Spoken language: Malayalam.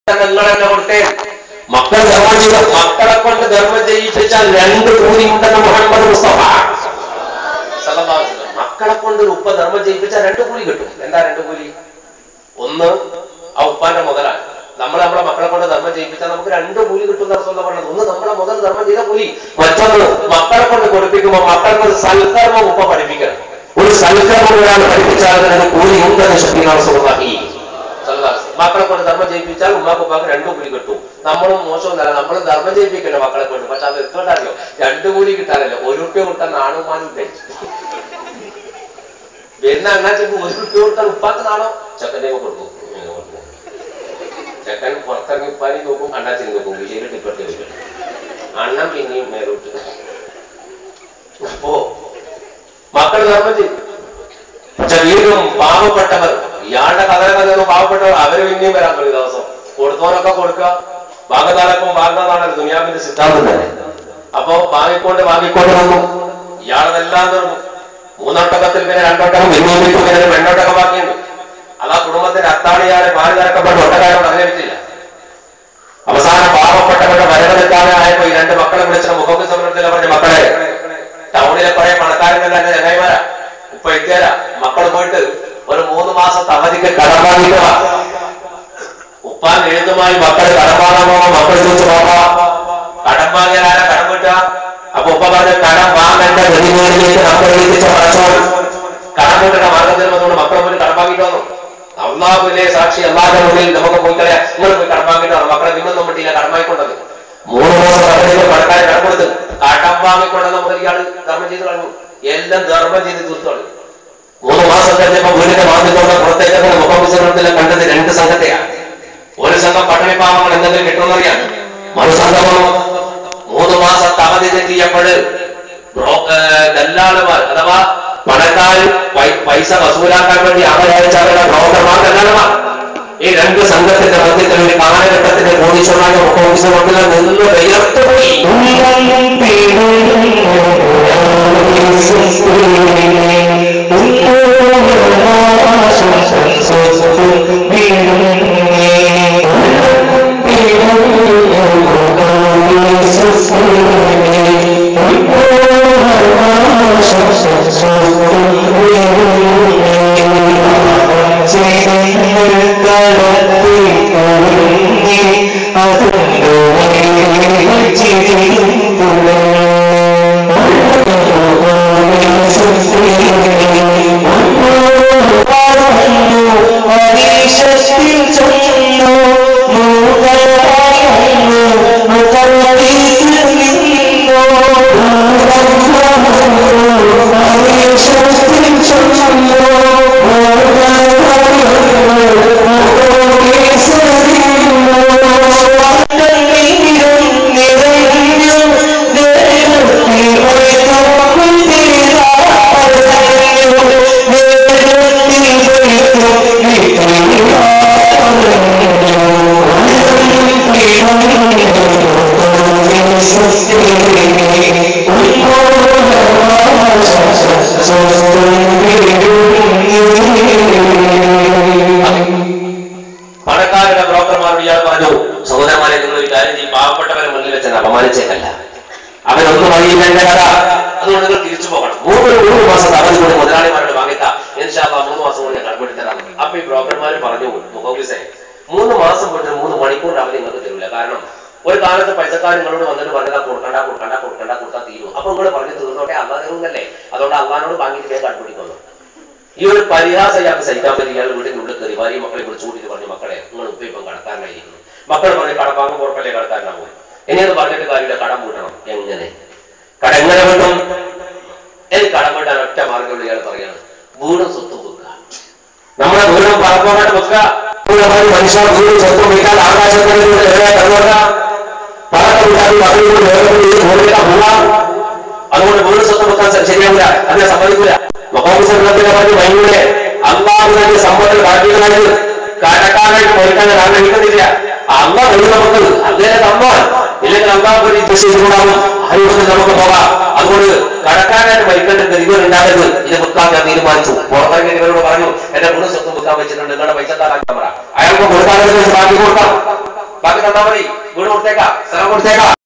നിങ്ങളെന്നെ കൊടുത്തേ. മക്കൾ ധർമ്മം ചെയ്ത മക്കളെ കൊണ്ട് ധർമ്മം ചെയ്യിപ്പിച്ചാൽ 2 കൂലി ഉണ്ടെന്ന് മുഹമ്മദ് മുസ്തഫ സല്ലല്ലാഹു അലൈഹി വസല്ലം. മക്കളെ കൊണ്ട് ഒരു ഉപ്പ ധർമ്മം ചെയ്യിപ്പിച്ചാൽ 2 കൂലി കിട്ടും. എന്താ 2 കൂലി? ഒന്ന്, ആ ഉപ്പാന്റെ മുതലാണ്. നമ്മളെ മക്കളെ കൊണ്ട് ധർമ്മം ചെയ്യിപ്പിച്ചാൽ നമുക്ക് 2 കൂലി കിട്ടും എന്ന് റസൂലുള്ളാഹി പറഞ്ഞത്. ഒന്ന്, നമ്മളെ മുതൽ ധർമ്മം ചെയ്ത കൂലി. മറ്റൊന്ന്, മക്കളെ കൊണ്ട് കൊടുപ്പിക്കുമ്പോൾ മക്കൾക്ക് ഒരു സൽക്കർമ്മം ഉപ്പ പഠിപ്പിക്കണം. ഒരു സൽക്കർമ്മം ഒരാൾ പഠിപ്പിച്ചാൽ അതിന് കൂലി ഉണ്ടെന്ന് റസൂലുള്ളാഹി സല്ലല്ലാഹു അലൈഹി വസല്ലം. മക്കളെ കൊണ്ട് ധർമ്മം ചെയ്യിപ്പിച്ചാൽ ഉമ്മാക്ക് ഉപ്പാക്ക് 2 കൂലി കിട്ടും. നമ്മളും മോശമൊന്നല്ല, നമ്മൾ ധർമ്മം ചെയ്യിപ്പിക്കല്ലോ മക്കളെ കൊണ്ട്. പക്ഷെ അത് എത്രണ്ടല്ലോ, 2 കൂലി കിട്ടാനല്ലോ. 1 റുപ്യ കൊടുത്താൽ നാണുമാനും ധരിച്ചു വരുന്ന അണ്ണാച്ചക്ക് 1 റുപ്യ കൊടുത്താൽ ഉപ്പാക്ക് നാണോ? ചെക്കൻ്റെ കൊടുക്കും. ചെക്കൻ പുറത്തിറങ്ങി ഉപ്പാനി നോക്കും, അണ്ണാച്ചിന് നോക്കും. വിജയിൽ ടിപ്പട്ടി വരും. അണ്ണൻ പിന്നെയും മേലോട്ട്. അപ്പോ മക്കൾ ധർമ്മം ചെയ്യും. പക്ഷെ വീണ്ടും പാവപ്പെട്ടവർ, ഇയാളുടെ കഥയൊന്നും പാവപ്പെട്ടവർ, അവര് പിന്നെയും വരാൻ ഒരു ദിവസം കൊടുത്തോനൊക്കെ കൊടുക്കുക. ഭാഗതാലപ്പം ഭാഗതാണല്ലോ ദുനിയാവിന്റെ സിദ്ധാന്തം തന്നെ. അപ്പൊ വാങ്ങിക്കൊണ്ട് വന്നു. ഇയാളതെല്ലാം തീർന്നു. 3 ഒട്ടകത്തിൽ പിന്നെ 2 ഒട്ടകം പിന്നീട് പിന്നെ 2 ഒട്ടകം ബാക്കിയുണ്ട്. അതാ കുടുംബത്തിന്റെ അത്താണിയാളെ പാല് കറക്കപ്പെട്ട ഒട്ടകാരോട് അനുഭവിച്ചില്ല. അവസാനം പാവപ്പെട്ടവരുടെ വരവെടുക്കാതെ ആയപ്പോ ഈ 2 മക്കളെ വിളിച്ചിട്ട് മുഖത്ത് സമരത്തിലെ പറഞ്ഞ മക്കളെ, ടൗണിലെ കുറെ പണക്കാരനല്ല എന്റെ ചങ്ങായിമാരാ, ഉപ്പ എത്തിയാല മക്കൾ പോയിട്ട് ഒരു 3 മാസത്തെ അവധിക്ക് കടം വാങ്ങിക്കുക. ഉപ്പാൻ എഴുതുമായി മക്കൾ കടം വാങ്ങാൻ പോകുമ്പോ മക്കൾ ചോദിച്ചു പോകാം, കടം വാങ്ങിയാൽ ആരാ കടം കിട്ടുക? അപ്പൊ ഉപ്പ പറഞ്ഞ കടം വാങ്ങേണ്ട ഗതികേടിലേക്ക് നമ്മൾ എഴുതിച്ച പറച്ചോൾ കടം കിട്ടുന്ന മാർഗത്തിൽ വന്നുകൊണ്ട് മക്കളെ പോയി കടം വാങ്ങിട്ട് വന്നു. അള്ളാഹുവിലെ സാക്ഷി, അള്ളാഹുവിന്റെ മുന്നിൽ നമുക്ക് പോയി കളയാ, നിങ്ങൾ പോയി കടം വാങ്ങിട്ട് വന്നു. മക്കളെ നിന്നൊന്നും പറ്റിയില്ല, കടം വാങ്ങിക്കൊണ്ടത് 3 മാസം അവധിക്ക് പണക്കാരെ കടം കൊടുത്ത് കടം വാങ്ങിക്കൊണ്ടെന്ന മുതൽ ഇയാൾ ധർമ്മം ചെയ്ത് കളഞ്ഞു. എല്ലാം ധർമ്മം ചെയ്ത് തീർത്താണ്. 3 മാസം കഴിഞ്ഞപ്പോ വീടിന്റെ വാതിലോടെ പുറത്തേക്ക് മുഖാമുസത്തിലെ കണ്ടത് 2 സംഘത്തെയാണ്. ഒരു സംഘം പട്ടിണിപ്പാവങ്ങൾ എന്തെങ്കിലും കിട്ടുമെന്നറിയാം. മറുസംഘമോ 3 മാസത്തെ അവധി തെറ്റിയപ്പോഴ് ദല്ലാളുമാർ അഥവാ പണക്കാർ പൈസ വസൂലാക്കാൻ വേണ്ടി അവരയച്ച അവരുടെ ബ്രോക്കർമാർ ദല്ലാളുമാർ. ഈ 2 സംഘത്തിന്റെ മധ്യത്തിൽ ഒരു കാലഘട്ടത്തിന്റെ കോടീശ്വരനായ മുഖോത്സവത്തിൽ നിന്ന് ഉയർത്തുപോയി. പണക്കാരുടെ ബ്രോക്കർമാരോട് ഇയാൾ പറഞ്ഞു, സഹോദരന്മാരെ നിങ്ങൾ ഒരു കാര്യം ചെയ്യും, പാവപ്പെട്ടവരെ മുന്നിൽ വെച്ചാൽ അപമാനിച്ചേക്കല്ല, അവരൊന്നും വഴിയില്ല എന്റെ കഥ, അതുകൊണ്ട് നിങ്ങൾ തിരിച്ചു പോകണം. 3 മാസം അവധി കൂടി മുതലാളിമാരോട് വാങ്ങിക്കാം, ഇൻഷാ അല്ലാഹ് 3 മാസം കൂടി ഞാൻ കടമെടുത്ത് തരാം. അപ്പൊ ഈ ബ്രോക്കർമാർ പറഞ്ഞു, മുഖോഫീസേ 3 മാസം പോയിട്ട് 3 മണിക്കൂർ അവധി നിങ്ങൾക്ക് തരില്ല. കാരണം ഒരു കാലത്ത് പൈസക്കാർ നിങ്ങളോട് വന്നിട്ട് പറഞ്ഞാൽ കൊടുത്താൽ തീരും. അപ്പൊ നിങ്ങൾ പറഞ്ഞു തീർന്നോട്ടെ, അള്ളാഹ് തരുന്നല്ലേ, അതുകൊണ്ട് അള്ളാഹിനോട് വാങ്ങിയിട്ട് വേഗം കണ്ടുപിടിക്കുന്നു. ഈ ഒരു പരിഹാസം ഇയാൾക്ക് സഹിക്കാൻ പറ്റി. ഇയാൾ വീടിനുള്ളിൽ കയറി ഭാര്യ മക്കളെ വിളിച്ചു കൂട്ടിയിട്ട് പറഞ്ഞു, മക്കളെ നിങ്ങൾ ഉപ്പ ഇപ്പം കടക്കാരനായിരിക്കുന്നു. മക്കൾ പറഞ്ഞ് കടം വാങ്ങും ഉറപ്പല്ലേ കടക്കാരനാകും. ഇനിയത് പറഞ്ഞിട്ട് കാര്യമില്ല, കടം വീട്ടണം. എങ്ങനെ കടം എങ്ങനെ വീട്ടും? എനിക്ക് കടം വീട്ടാൻ ഒറ്റ മാർഗ്ഗമുള്ള ഇയാൾ പറയാണ്, വീടും സ്വത്തും വെക്കുക. നമ്മളെ വീടും പറമ്പോട്ട് വെക്കുക. മനുഷ്യർ വീടും സ്വത്തും വീട്ടാൽ ആകാശത്തിൽ അതുകൊണ്ട് വീട് സ്വന്തം വെക്കാൻ ശരിയാവില്ല, അതിനെ സമ്മതിക്കില്ല. മഹോത്സവത്തിന്റെ പറഞ്ഞ് വൈകിട്ട് അള്ളാഹുവിന്റെ സമ്പത്തിൽ കാട്ടികളായിട്ട് കടക്കാനായിട്ട് മരിക്കാൻ ആഗ്രഹിക്കുന്നില്ല. അള്ളാഹ് വഴി നമുക്ക് അദ്ദേഹം തന്നാൽ, ഇല്ലെങ്കിൽ അള്ളാഹ് ചെയ്തുകൊണ്ടാകും. അതുകൊണ്ട് നമുക്ക് പോകാം. അതുകൊണ്ട് കടക്കാനായിട്ട് മരിക്കേണ്ട ഗതികൾ ഉണ്ടാകരുത്. ഇത് വെക്കാൻ ഞാൻ തീരുമാനിച്ചു. പുറത്തിറങ്ങിയ ഇവരോട് പറഞ്ഞു, എന്റെ വീട് സ്വന്തം വെക്കാൻ വെച്ചിട്ടുണ്ട്, നിങ്ങളുടെ പൈസക്കാരാക്കാൻ പറ. അയാൾക്ക് കൊടുക്കാതെ ബാക്കി കൊടുക്കാം. ബാക്കി തന്നാ മതി. വീട് കൊടുത്തേക്കാം, സ്ഥലം കൊടുത്തേക്കാം.